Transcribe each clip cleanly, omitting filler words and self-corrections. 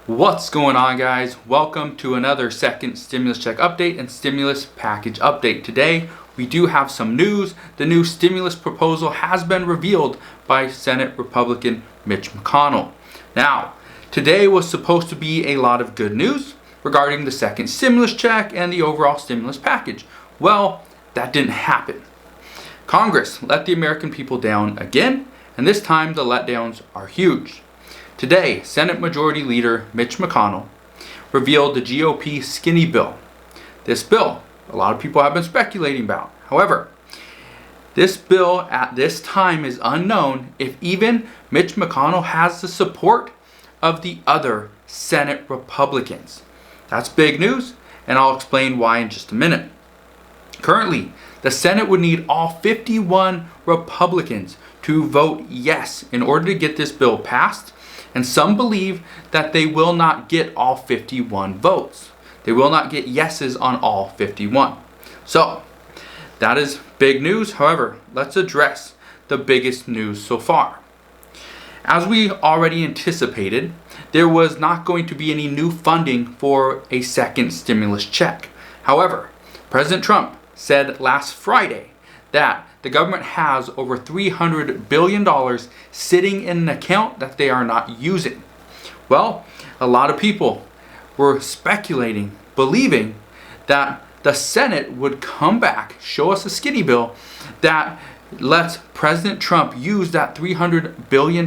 What's going on, guys? Welcome to another second stimulus check update and stimulus package update. Today we do have some news. The new stimulus proposal has been revealed by Senate Republican Mitch McConnell. Now, today was supposed to be a lot of good news regarding the second stimulus check and the overall stimulus package. Well, that didn't happen. Congress let the American people down again, and this time the letdowns are huge. Today, Senate Majority Leader Mitch McConnell revealed the GOP skinny bill. This bill, a lot of people have been speculating about. However, this bill at this time is unknown if even Mitch McConnell has the support of the other Senate Republicans. That's big news, and I'll explain why in just a minute. Currently, the Senate would need all 51 Republicans to vote yes in order to get this bill passed. And some believe that they will not get all 51 votes. They will not get yeses on all 51. So, that is big news. However, let's address the biggest news so far. As we already anticipated, there was not going to be any new funding for a second stimulus check. However, President Trump said last Friday that the government has over $300 billion sitting in an account that they are not using. Well, a lot of people were speculating, believing that the Senate would come back, show us a skinny bill that lets President Trump use that $300 billion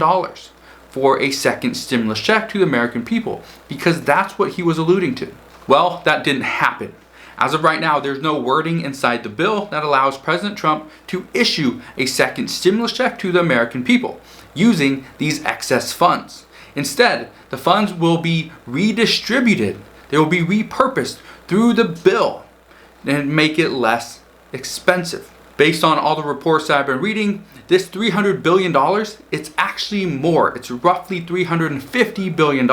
for a second stimulus check to the American people, because that's what he was alluding to. Well, that didn't happen. As of right now, there's no wording inside the bill that allows President Trump to issue a second stimulus check to the American people using these excess funds. Instead, the funds will be redistributed. They will be repurposed through the bill and make it less expensive. Based on all the reports that I've been reading, this $300 billion, it's actually more. It's roughly $350 billion.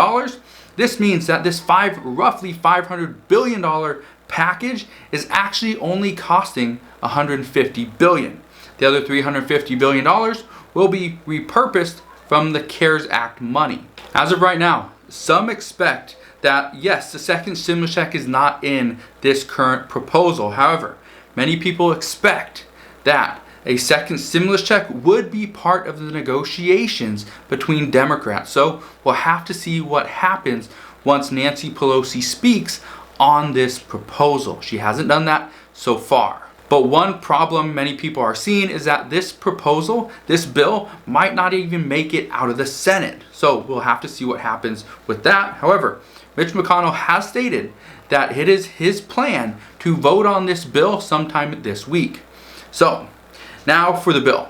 This means that this roughly $500 billion package is actually only costing $150 billion. The other $350 billion will be repurposed from the CARES Act money. As of right now, some expect that yes, the second stimulus check is not in this current proposal. However, many people expect that a second stimulus check would be part of the negotiations between Democrats. So we'll have to see what happens once Nancy Pelosi speaks on this proposal. She hasn't done that so far. But one problem many people are seeing is that this proposal, this bill, might not even make it out of the Senate. So we'll have to see what happens with that. However, Mitch McConnell has stated that it is his plan to vote on this bill sometime this week. So now for the bill.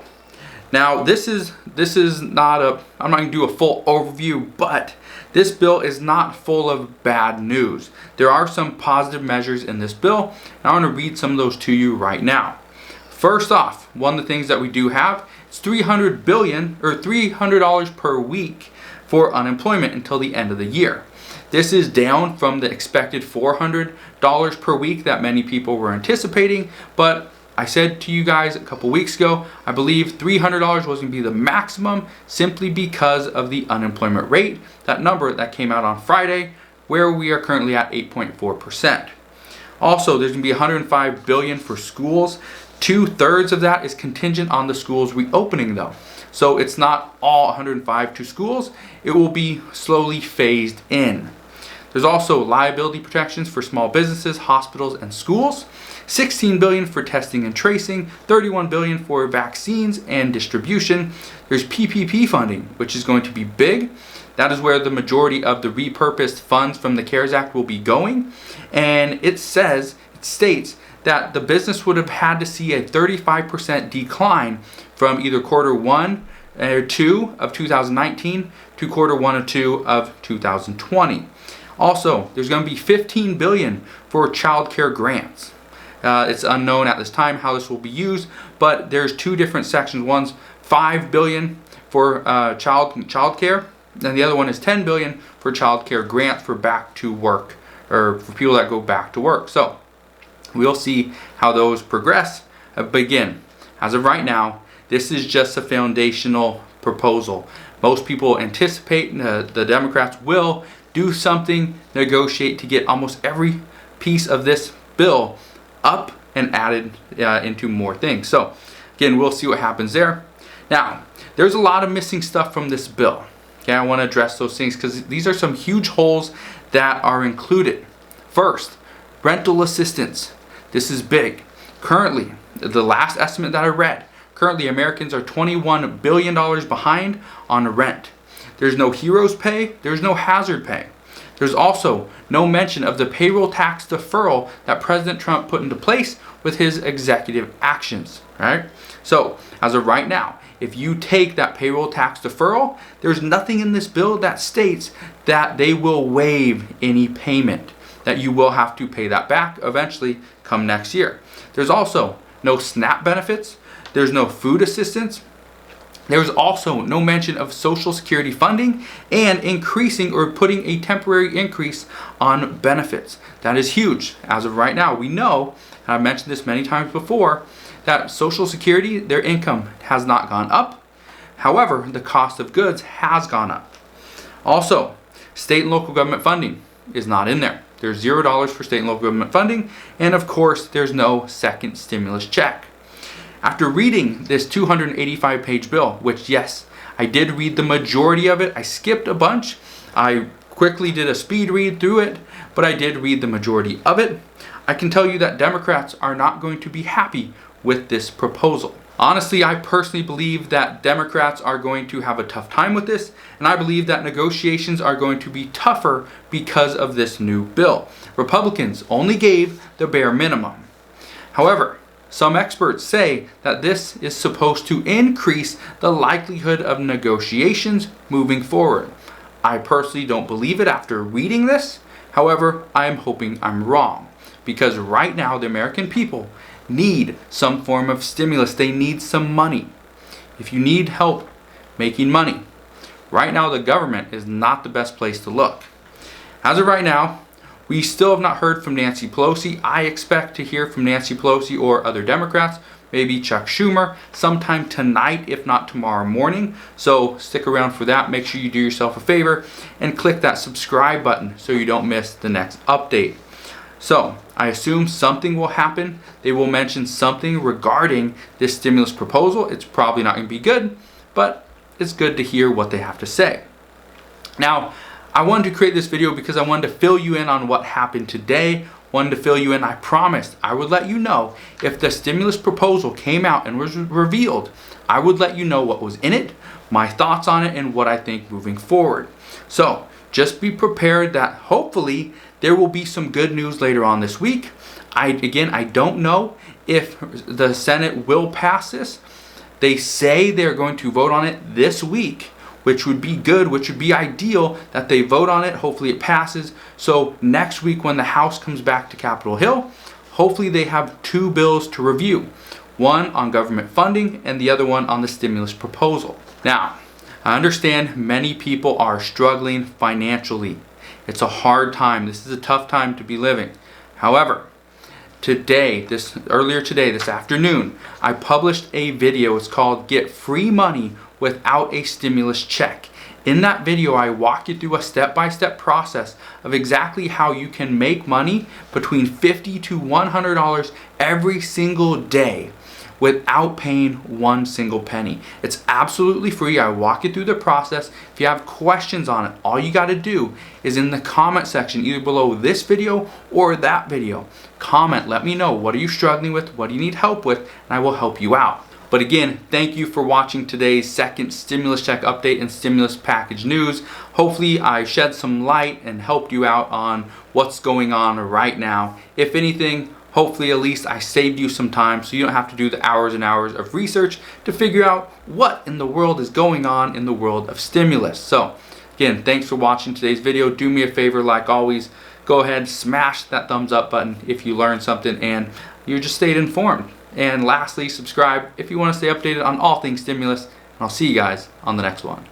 Now this is not I'm not going to do a full overview, but this bill is not full of bad news. There are some positive measures in this bill, and I want to read some of those to you right now. First off, one of the things that we do have is $300 per week for unemployment until the end of the year. This is down from the expected $400 per week that many people were anticipating, but I said to you guys a couple weeks ago, I believe $300 was going to be the maximum simply because of the unemployment rate, that number that came out on Friday, where we are currently at 8.4%. Also, there's going to be $105 billion for schools. 2/3 of that is contingent on the schools reopening though. So it's not all 105 to schools. It will be slowly phased in. There's also liability protections for small businesses, hospitals, and schools. $16 billion for testing and tracing, $31 billion for vaccines and distribution. There's PPP funding, which is going to be big. That is where the majority of the repurposed funds from the CARES Act will be going. And it states that the business would have had to see a 35% decline from either quarter 1 or 2 of 2019 to quarter 1 or 2 of 2020. Also, there's going to be $15 billion for child care grants. It's unknown at this time how this will be used, but there's two different sections. One's $5 billion for child care, and the other one is $10 billion for child care grants for back to work, or for people that go back to work. So we'll see how those progress. But again, as of right now, this is just a foundational proposal. Most people anticipate the Democrats will do something, negotiate to get almost every piece of this bill up and added into more things. So again, we'll see what happens there. Now, there's a lot of missing stuff from this bill. Okay, I want to address those things because these are some huge holes that are included. First, rental assistance. This is big. Currently, the last estimate that I read, currently Americans are $21 billion behind on rent. There's no heroes pay, there's no hazard pay. There's also no mention of the payroll tax deferral that President Trump put into place with his executive actions, right? So, as of right now, if you take that payroll tax deferral, there's nothing in this bill that states that they will waive any payment, that you will have to pay that back eventually come next year. There's also no SNAP benefits. There's no food assistance. There's also no mention of Social Security funding and increasing or putting a temporary increase on benefits. That is huge. As of right now, we know, and I've mentioned this many times before, that Social Security, their income has not gone up. However, the cost of goods has gone up. Also, state and local government funding is not in there. There's $0 for state and local government funding, and of course, there's no second stimulus check. After reading this 285-page bill, which yes, I did read the majority of it. I skipped a bunch. I quickly did a speed read through it, but I did read the majority of it. I can tell you that Democrats are not going to be happy with this proposal. Honestly, I personally believe that Democrats are going to have a tough time with this, and I believe that negotiations are going to be tougher because of this new bill. Republicans only gave the bare minimum. However, some experts say that this is supposed to increase the likelihood of negotiations moving forward. I personally don't believe it after reading this. However, I am hoping I'm wrong, because right now the American people need some form of stimulus. They need some money. If you need help making money, right now the government is not the best place to look. As of right now, we still have not heard from Nancy Pelosi. I expect to hear from Nancy Pelosi or other Democrats, maybe Chuck Schumer, sometime tonight, if not tomorrow morning. So stick around for that. Make sure you do yourself a favor and click that subscribe button so you don't miss the next update. So I assume something will happen. They will mention something regarding this stimulus proposal. It's probably not going to be good, but it's good to hear what they have to say. Now, I wanted to create this video because I wanted to fill you in on what happened today. Wanted to fill you in. I promised I would let you know if the stimulus proposal came out and was revealed. I would let you know what was in it, my thoughts on it, and what I think moving forward. So just be prepared that hopefully there will be some good news later on this week. I don't know if the Senate will pass this. They say they're going to vote on it this week, which would be good, which would be ideal that they vote on it. Hopefully it passes. So next week when the House comes back to Capitol Hill, hopefully they have two bills to review. One on government funding and the other one on the stimulus proposal. Now, I understand many people are struggling financially. It's a hard time. This is a tough time to be living. However, earlier today, this afternoon, I published a video. It's called Get Free Money Without a Stimulus Check. In that video, I walk you through a step-by-step process of exactly how you can make money between $50 to $100 every single day without paying one single penny. It's absolutely free. I walk you through the process. If you have questions on it, all you got to do is in the comment section, either below this video or that video, comment, let me know, what are you struggling with, what do you need help with, and I will help you out. But again, thank you for watching today's second stimulus check update and stimulus package news. Hopefully I shed some light and helped you out on what's going on right now. If anything, hopefully at least I saved you some time so you don't have to do the hours and hours of research to figure out what in the world is going on in the world of stimulus. So again, thanks for watching today's video. Do me a favor, like always, go ahead, smash that thumbs up button if you learned something and you just stayed informed. And lastly, subscribe if you want to stay updated on all things stimulus. And I'll see you guys on the next one.